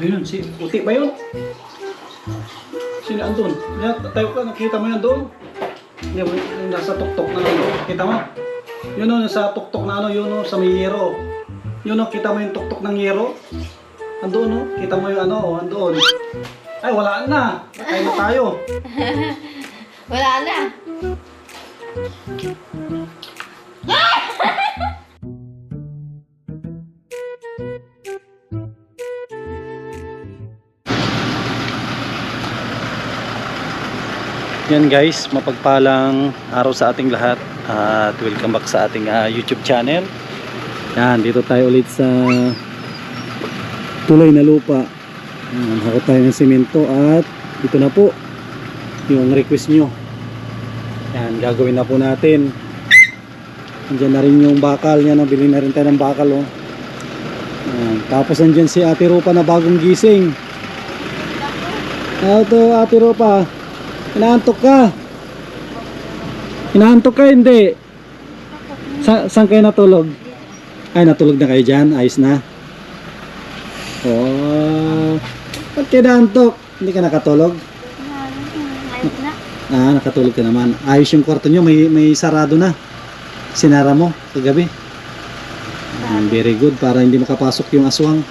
Sino yun? Si Uti ba yun? Sino andun? Yan, tayo ka, nakita mo yan doon? Yung nasa tuktok na ano, kita mo? Yun o, nasa tuktok na ano, yun o, sa may yero. Yun o, kita mo yung tuktok ng yero? Andun o, kita mo yung ano, o, andun. Ay, wala na. Patay na tayo. Wala na. Yan guys, mapagpalang araw sa ating lahat at welcome back sa ating YouTube channel. Yan, dito tayo ulit sa tulay na lupa. Hakot tayo ng simento at ito na po yung request nyo. Yan, gagawin na po natin. Andiyan na rin yung bakal. Yan, nabili na rin tayo ng bakal. Oh. Yan. Tapos andyan si Ate Ropa na bagong gising. Ito Ate Ropa, inaantok ka? Inaantok ka hindi? Saan kayo natulog? Ay, natulog na kayo dyan? Ayos na? Oh, ba't kayo naantok? Hindi ka nakatulog? Ayos na. Nakatulog ka naman. Ayos yung kwarto nyo, may sarado na. Sinara mo kagabi. Very good, para hindi makapasok yung aswang.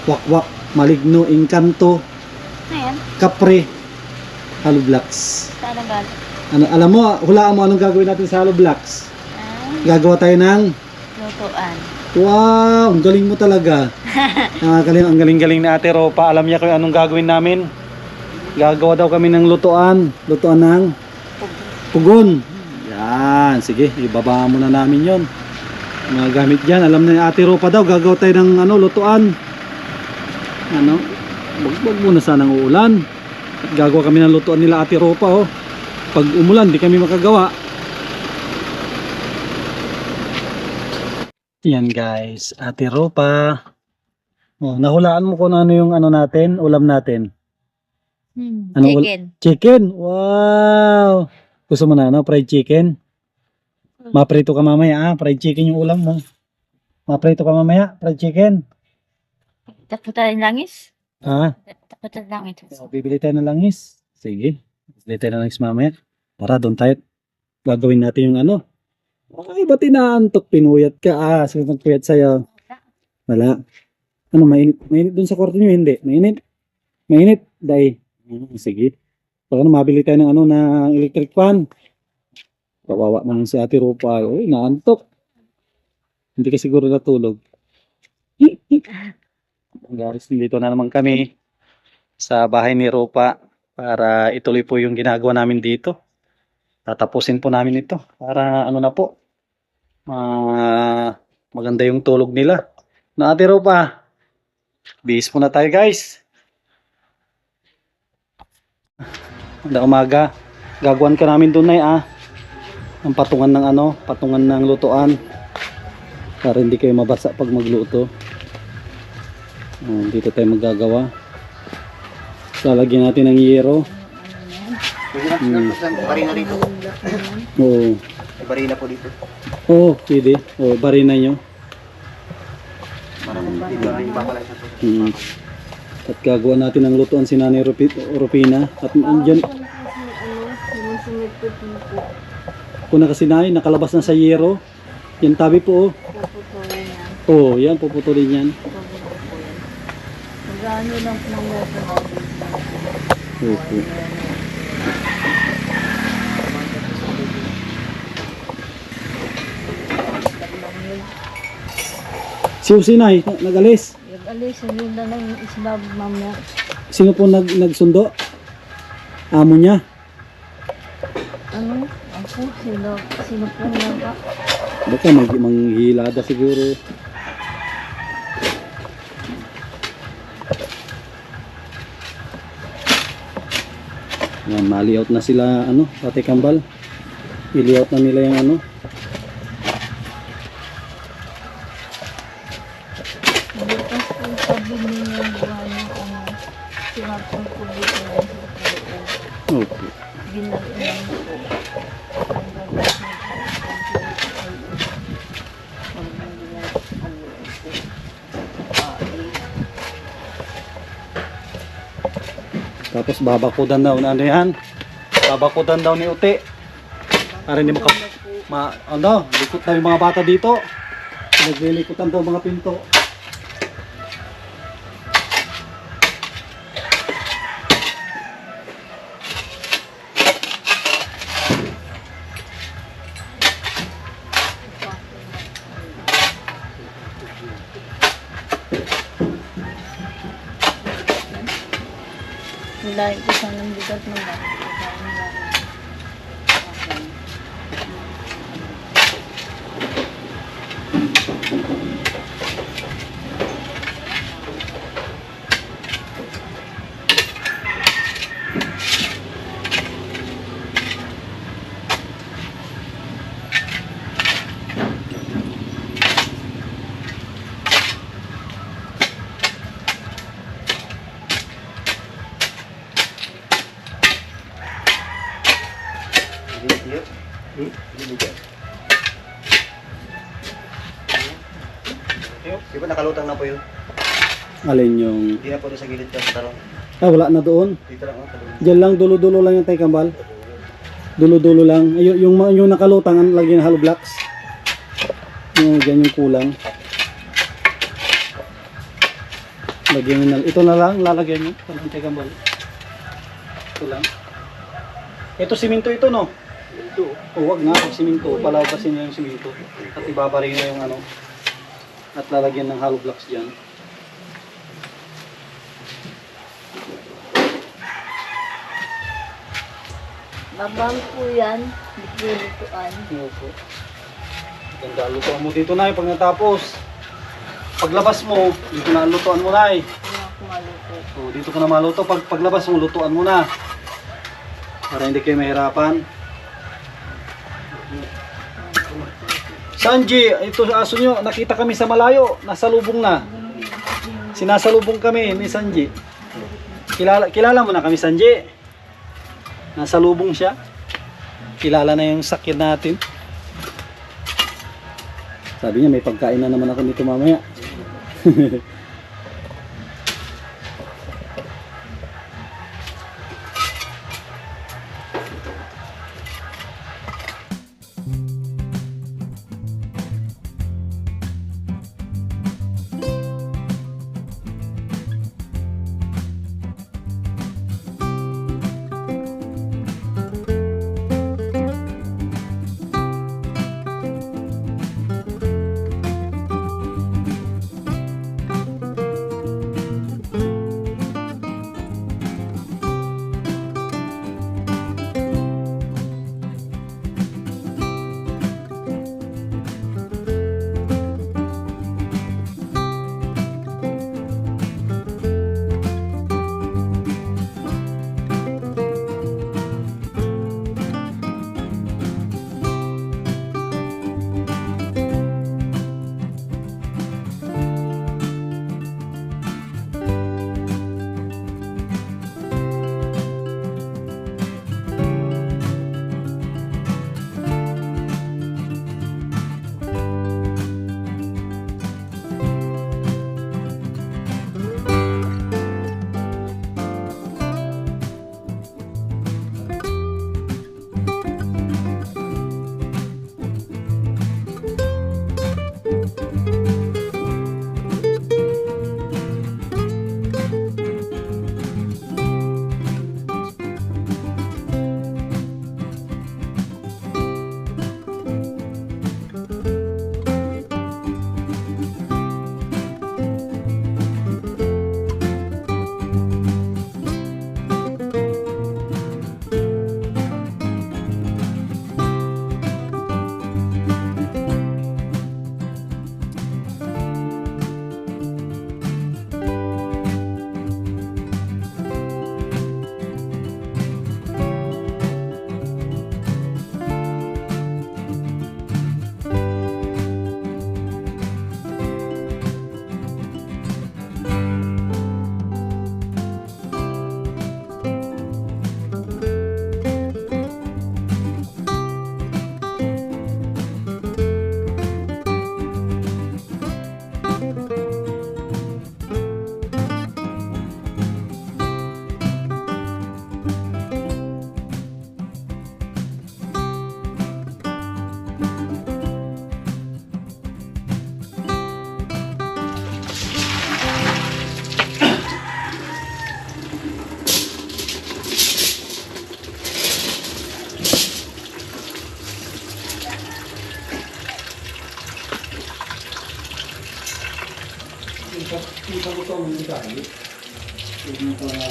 Wakwak, maligno, engkanto, Ayan. kapre, hollow blocks. Saan ang galing? Ano, alam mo, hulaan mo anong gagawin natin sa hollow blocks. Gagawa tayo ng Lutuan. wow, ang galing mo talaga. Ang galing-galing na Ate Ropa. Alam niya kung anong gagawin namin. Gagawa daw kami ng lutuan ng pugon. Yan, sige, ibaba muna namin yon. Mga gamit dyan, alam na ni Ate Ropa daw, gagawa tayo ng lutuan. Wag muna sanang uulan. At gagawa kami ng lutuan nila Ate Ropa. Oh. Pag umulan, di kami makagawa. Yan guys, Ate Ropa. Oh, nahulaan mo kung ano yung natin, ulam natin. Chicken. Chicken. Wow. Gusto mo na fried chicken? Maprito ka mamaya, fried chicken yung ulam mo. Maprito ka mamaya, fried chicken. Tapos tayo ng langis? Tapos tayo ng langis. Bibili tayo ng langis. Sige. Bibili tayo ng langis mamaya. Para doon tayo gagawin natin yung Ay, ba't inaantok? Pinuyat ka. Sige, magpuyat sa'yo. Wala. Mainit? Mainit doon sa kwarto nyo? Hindi. Mainit? Mainit? Dahil. Sige. Pag mabili tayo ng ng electric fan. Kawawa naman si Ate Ropa. Uy, naantok. Hindi ka siguro natulog. Guys, dito na naman kami sa bahay ni Ropa para ituloy po yung ginagawa namin dito. Tatapusin po namin ito para na po, maganda yung tulog nila. Na Ate Ropa, bihis muna tayo guys. Handa umaga, gagawin ka namin doon na ang patungan ng patungan ng lutuan para hindi kayo mabasa pag magluto. Dito tayo magagawa. Lalagyan natin ng yero. Barina rito. Oo. Barina po dito. Oo, pwede. Oo, barina nyo. At gagawa natin ng lutuan si Nanay Rupina. At andyan, kung nakasinay, nakalabas na sa yero. Yan tabi po. Oo, yan, puputulin yan. Magano lang po ng Okay. Si Usinay, nag-alis. Nag-alis, yun na lang yung isbab mamaya. Sino po nagsundo? Amo niya? Ako, sino po lang ba? Baka manghilada siguro. Yan, ma-layout na sila, Ate Kambal. I-layout na nila yung Bukas po sabi niya buwan ng sinapang po dito na sa Okay. ginagawa po. Tapos babakudan daw na ano yan. Babakudan daw ni Uti. Para hindi likot daw yung mga bata dito. Naglilikutan daw mga pinto. Dahil ko sa ng bigat ng bata. Di ba nakalutang na po yun? Alin yung... Hindi na po doon sa gilid ka sa tarong. wala na doon. Dito lang ako. Diyan lang, dulo-dulo lang yung tay kambal. Dulo-dulo lang. Yung nakalutang, ang lagyan ng hollow blocks. Yung dyan yung kulang. Lagyan nyo na. Ito na lang, lalagyan nyo. Parang tay kambal. Ito lang. Ito siminto ito, no? Ito. Huwag nga, pag siminto. Palabasin nyo yung siminto. At ibabarin nyo yung ano. At lalagyan ng hollow blocks dyan. Babang po yan, biglulutuan. Opo. Ganda, lutuan mo dito na pag natapos. Paglabas mo, dito na lutuan mo na Hindi ako maluto. So, dito ka na maluto. Paglabas mo, lutuan mo na. Para hindi kayo mahirapan. Sanji, ito sa aso nyo, nakita kami sa malayo. Nasa lubong na. Sinasalubong kami ni Sanji. Kilala mo na kami, Sanji. Nasa lubong siya. Kilala na yung sakit natin. Sabi niya may pagkain na naman ako nito mamaya. ang dahil. Hindi ko na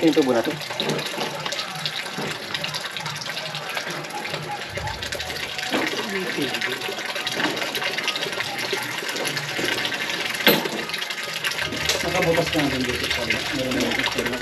Ito yung tubo na to. Nakabukas ka natin dito sa meron na picture na.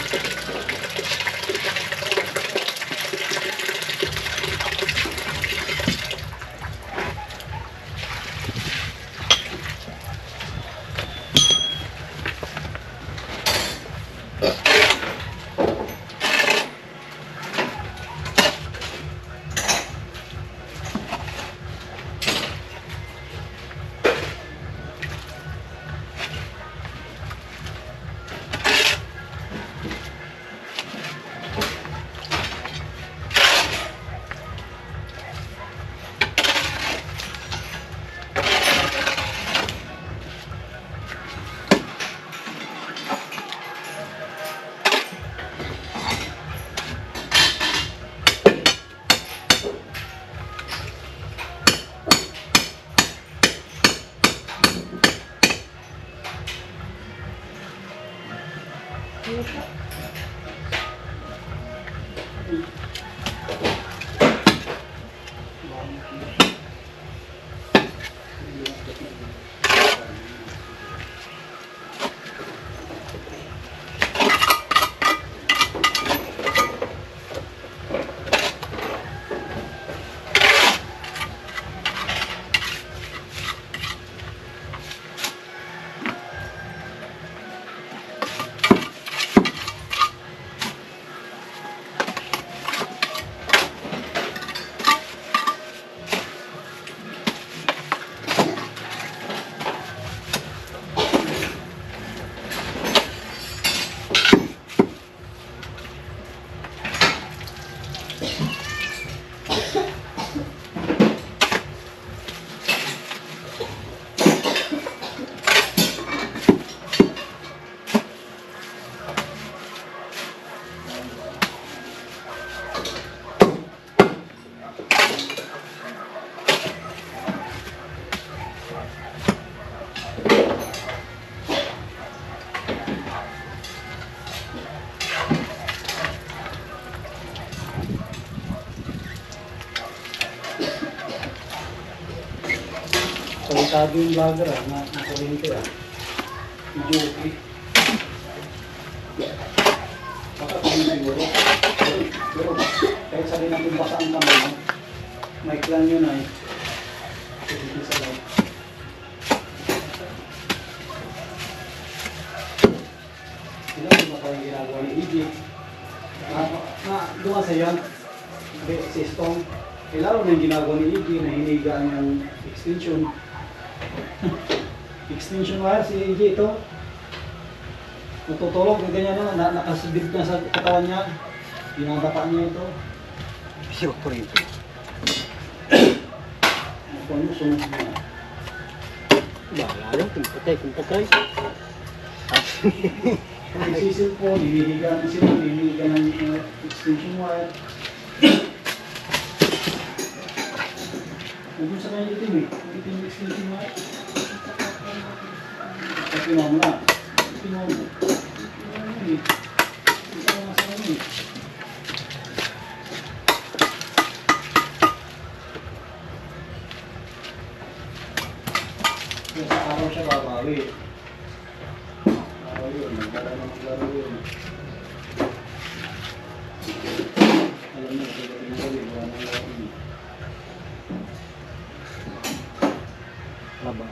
Salutado yung vlogger nakuryente Medyo okay. Baka kami siguro. Pero kahit sabihin natin basa ang kamay mo, may clan yun ay. Hindi sa live. Ilan ba kayong ginagawa ni Egypt? Doon kasi yan. Sistong. Lalo na yung ginagawa ni Iggy na hinigaan yung extension. Extension wire si Iggy ito. Natutulog yung ganyan na nakasibig na sa katawan niya. Dinadapa niya ito. Siya ko rin ito. Ako ano, sunod niya. Bahala, kung patay. Ang sisil po, hinihigaan sila, hinihigaan ng extension wire. Kung sa kanya itim itim yung extension wire. At pinuha mo na. Pinuha mo. Pinuha mo eh. Ito nga sa kanya eh. Kaya sa araw siya babawi. Babawi yun. Maglaro yun. Alam mo, sa gating ko yun. Wala nang laro yun. Laba.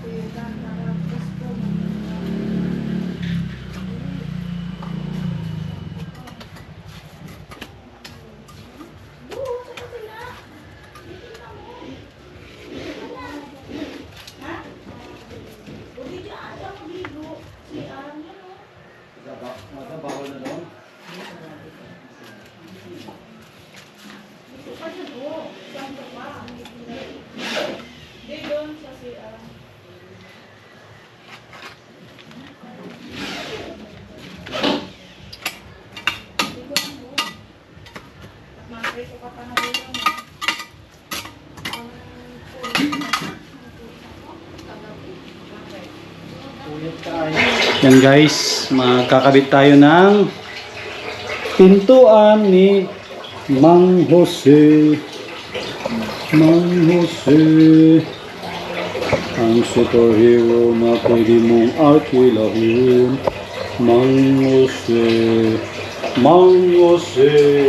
Kaya narapos ko na. Bawal na doon. Di doon sa CR. Makita ka pa na ulo mo. Yan guys, makakabit tayo ng pintuan ni Mang Jose. Mang Jose, ang superhero na pwede mong arkilahin. Mang Jose, Mang Jose,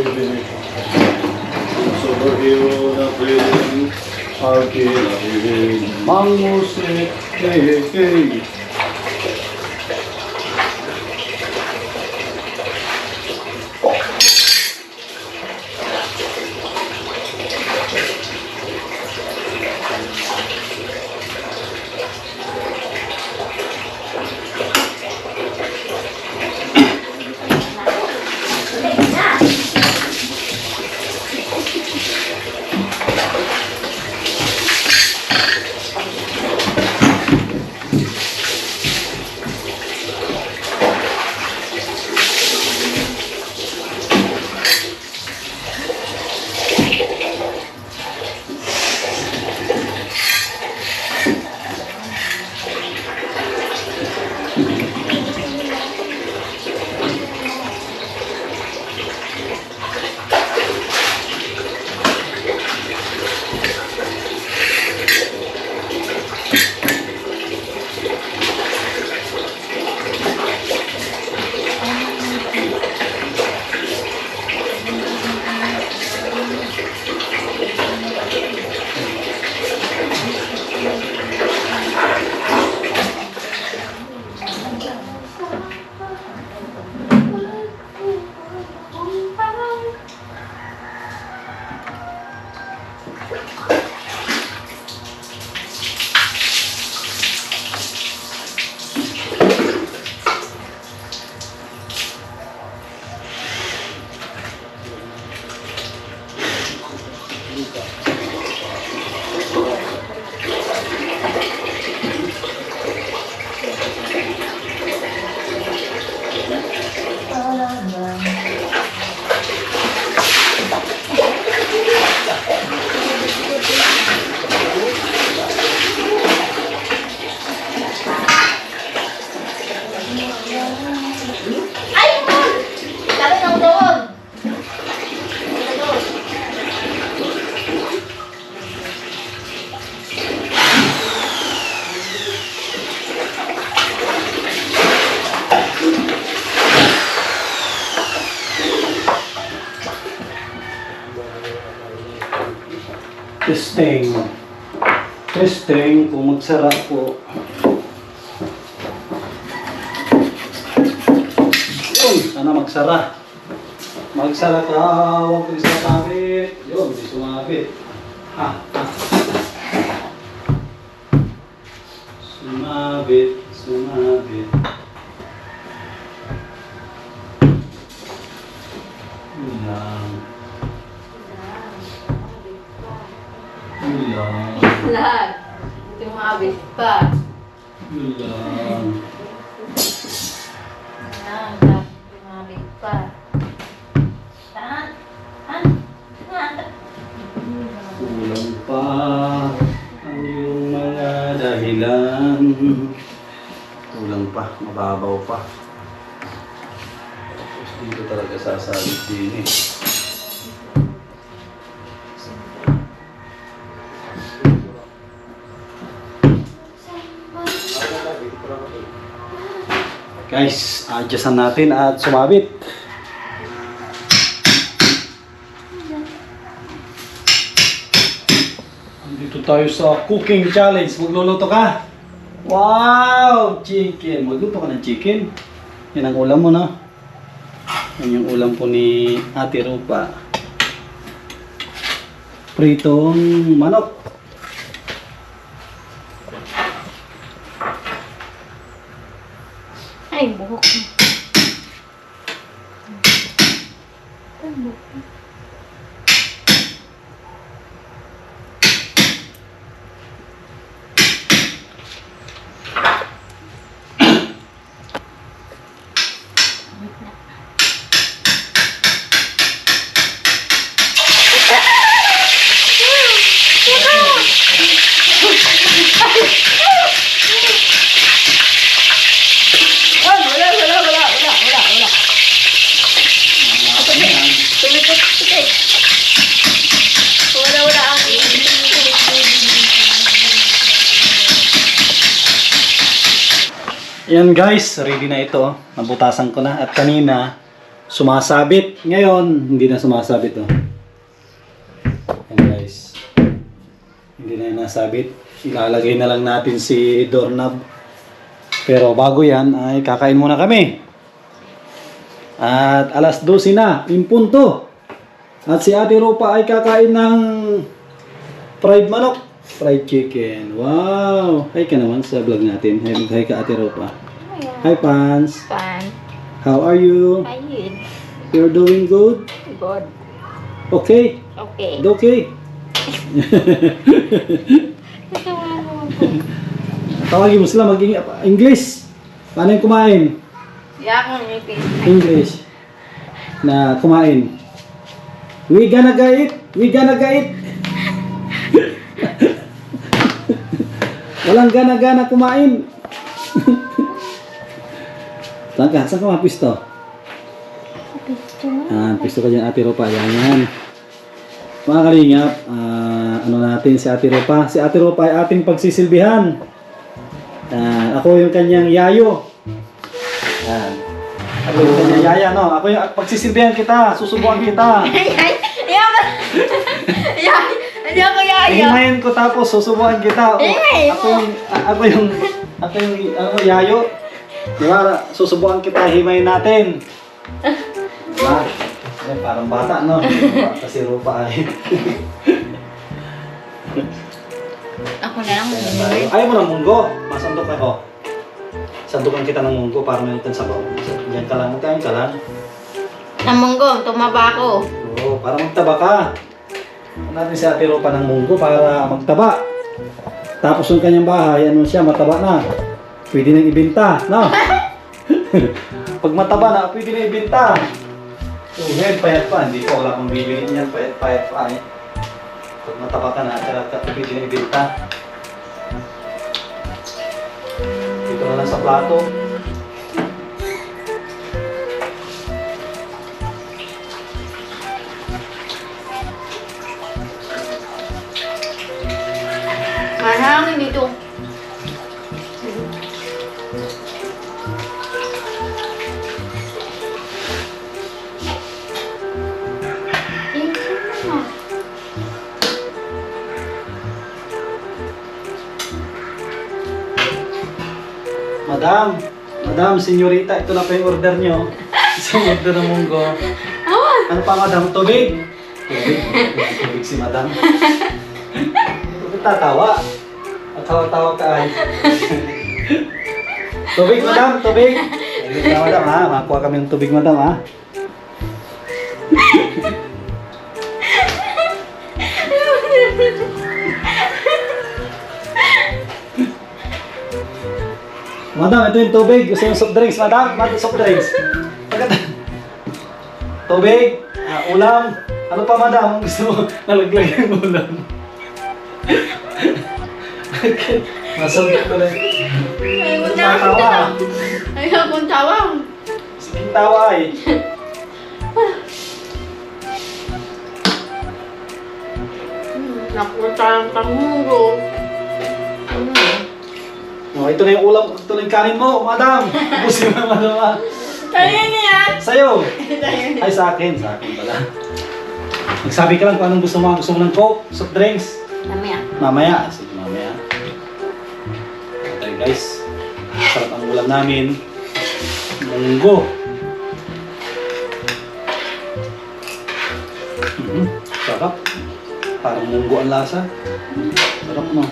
ang superhero na pwede mong arkilahin. Mang Jose, hey, hey, hey. Testing. Testing kung magsara po. Yun, sana magsara. Magsara ka, huwag kang sumabit. Yun, hindi sumabit. Ha, ha. Sumabit, sumabit. Yun lang. Yun lang. Lahat. Tumabit pa. Yun lang. Tumabit pa. Saan? Kulang pa ang iyong mga dahilan. Kulang pa, mababaw pa. Tapos dito talaga sasalit din eh. Guys, adjustan natin at sumabit. Dito tayo sa cooking challenge. Magluluto ka? Wow! Chicken. Magluto ka ng chicken. Yan ang ulam mo, no? Yan yung ulam po ni Ate Rupa. Pritong manok. Ay, buhok mo. Wala. Tumipot. Wala ang Yan guys, ready na ito. Nabutasan ko na. At kanina, sumasabit. Ngayon, hindi na sumasabit. Oh. Yan guys. Hindi na yung nasabit. Ilalagay na lang natin si doorknob. Pero bago yan, ay kakain muna kami. At alas 12 na, impunto. At si Ate Rupa ay kakain ng fried manok. Fried chicken. Wow! Hi ka naman sa vlog natin. Hi ka Ate Rupa. Hi Pans. Pan. How are you? Ayun. You're doing good? God. Okay? Okay. Okay? Tawagin mo sila mag-English. Paano yung kumain? Yakang ngipin. English. Na kumain. We gonna get it. We gonna get it. Walang gana-gana kumain. Saan ka? Saan ka mapisto? Pisto ka dyan, Ate Rupa. Yan. Mga kalingap, ano natin si Ate Rupa? Si Ate Rupa ay ating pagsisilbihan. Ako yung kanyang yayo. Ako yung kanyang yaya, no? Ako yung pagsisilbihan kita, susubukan kita. Hindi ako yaya. Himayin ko tapos susubukan kita. Ako yung yayo. Di ba? Susubukan kita, himayin natin. Diba? Ay, parang bata, no? Bata si Rupa ay. Ako na lang. Ayaw mo ng munggo. Masandok ako. Sandukan kita ng munggo para may utang sabaw. Diyan ka lang, magkain ka lang. Namunggong, tumaba ako. Oo, para magtaba ka. Natin si Ate Rupa ng munggo para magtaba. Tapos yung kanyang bahay, ano siya, mataba na. Pwede nang ibenta, no? Pag mataba na, pwede nang ibenta. So, ngayon, payat pa. Hindi ko, wala pang bibili niyan. Payat pa eh. Pag mataba ka na, pwede nang ibenta. Dito na lang sa plato. Marami dito. Madam, senyorita, ito na pa yung order nyo. Isang order ng munggo. Ano pa, madam? Tubig? Tubig si madam. Bakit tatawa? Tawa-tawa ka ay. Tubig, madam, tubig. Tubig na, madam, ha? Makakuha kami ng tubig, madam, ha? Madam, ito yung tubig. Gusto yung soft drinks, madam? Madam, soft drinks. Tubig, ulam. Ano pa, madam? Gusto mo nalaglag yung ulam. Masabit ko na yun. Tawa. Ay, akong tawang. Sige, tawa eh. Napunta ang pangmuro. Oh, ito na yung ulam. Ito na yung kanin mo, madam. Ubusin mo, madam. Ah. Kaya niya. Sa'yo. Ay, sa akin. Sa akin pala. Magsabi ka lang kung anong gusto mo. Gusto mo ng Coke, soft drinks. Mamaya. Mamaya. Sige, mamaya. Okay, guys. Sarap ang ulam namin. Munggo. Sarap. Parang munggo ang lasa. Sarap no.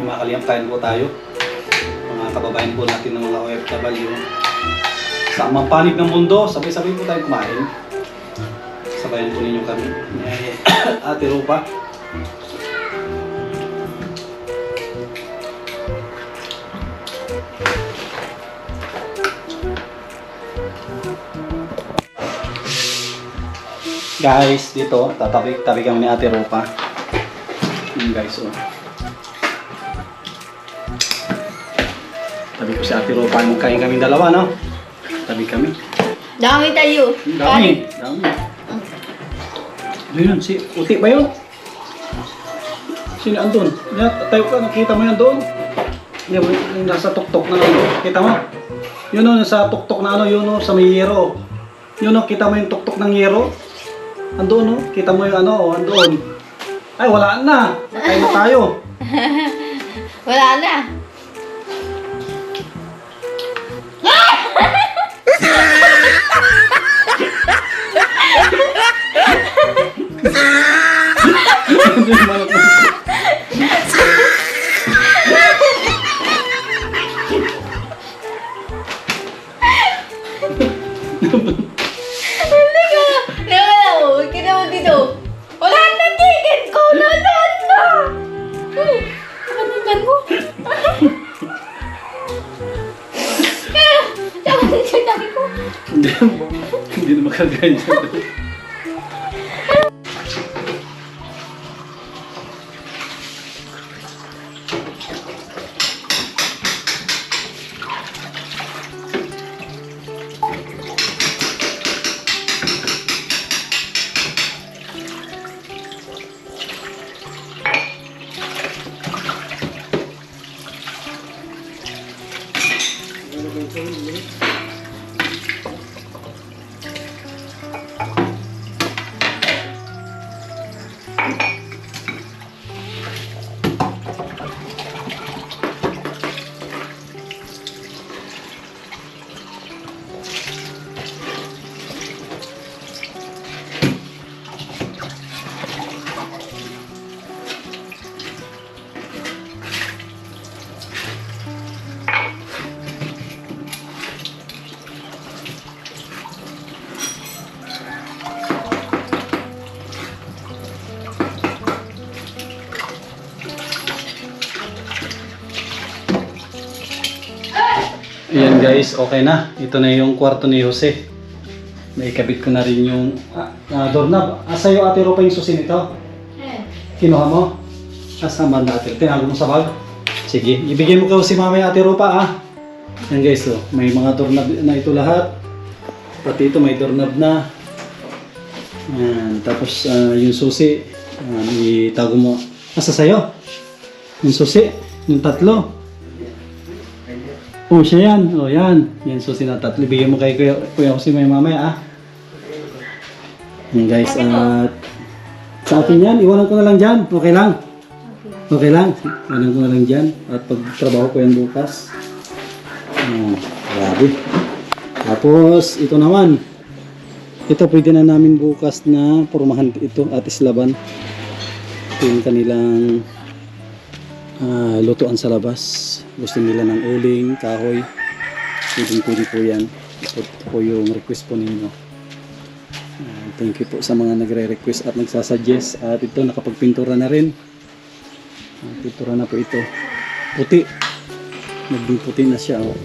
Makalimutan po tayo. Mga kababayan po natin ng mga OFW. Sa mga panig ng mundo, sabay-sabay po tayo kumain. Sabayan po ninyo kami. Ate Rupa. Guys, dito, tabi kami ni Ate Rupa. Yun guys, oh. Tabi ko si Ate Rupa. Magkain kami dalawa, no? Tabi kami. Dami tayo. Dami. Ano yun? Si Uti ba yun? Sino andun? Tayo ka, nakita mo yan doon? Yung nasa tuktok na ano. Kita mo? Yun o, nasa tuktok na ano, yun o, sa may yero. Yun o, kita mo yung tuktok ng yero? Andun o, kita mo yung ano o, andun. Ay, wala na. Kain na tayo. Wala na. Hindi ka. Naman, kita mo dito. Wala na ticket ko. Lahat na. Nakalimutan mo. Sabi ko. Hindi na makagain siya. Ayan guys, okay na. Ito na yung kwarto ni Jose. Naikabit ko na rin yung doorknob. Sa'yo Ate Rupa yung susi nito? Kinuha mo? Asama natin. Tinago mo sa bag? Sige, ibigay mo ka si mamaya Ate Rupa ah. Ayan guys, oh, may mga doorknob na ito lahat. Pati ito may doorknob na. Ayan, tapos yung susi, itago mo. Asa sa'yo? Yung susi, yung tatlo. Oh, siya yan. Oh, yan. Yan, susi na tatlo. Bigyan mo kay Kuya Jose may mamaya, ah. Yan, guys. At sa akin yan, iwanan ko na lang dyan. Okay lang? Okay lang? Iwanan ko na lang dyan. At pagtrabaho ko yan bukas. Grabe. Tapos, ito naman. Ito, pwede na namin bukas na pormahan ito at islaban. Ito yung kanilang lutuan sa labas. Gusto nila ng uling, kahoy. Pwede po yan. Ito po yung request po ninyo. Thank you po sa mga nagre-request at nagsasuggest. At ito, nakapagpintura na rin. Pintura na po ito. Puti. Naging puti na siya. Oh.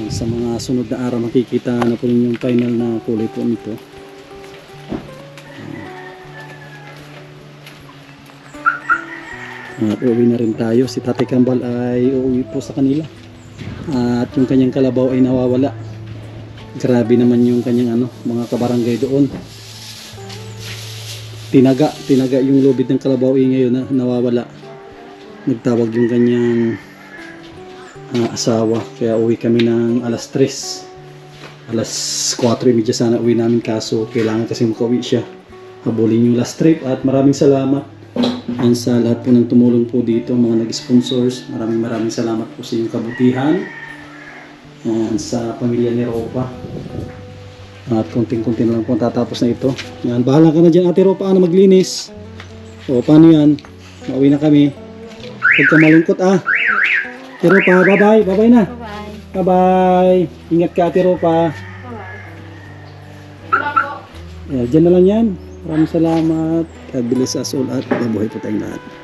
Sa mga sunod na araw, makikita na po yung final na kulay po nito. At uuwi na rin tayo. Si Tatay Kambal ay uuwi po sa kanila. At yung kanyang kalabaw ay nawawala. Grabe naman yung kanyang mga kabarangay doon. Tinaga yung lubid ng kalabaw ay ngayon na nawawala. Nagtawag yung kanyang asawa. Kaya uwi kami ng alas 3. Alas 4:30 sana uwi namin, kaso kailangan kasi makauwi siya. Habulin yung last trip at maraming salamat. And sa lahat po ng tumulong po dito, mga nag-sponsors, maraming salamat po sa inyong kabutihan. And sa pamilya ni Ropa. At kunting-kunti na lang po tatapos na ito. Yan, bahala ka na dyan Ate Ropa na maglinis. O paano yan? Mauwi na kami. Huwag ka malungkot Ate Ropa, bye-bye. Bye-bye na. Bye-bye. Bye-bye. Ingat ka Ate Ropa. Dyan na lang yan. Maraming salamat. God bless us all at mabuhay po tayong lahat.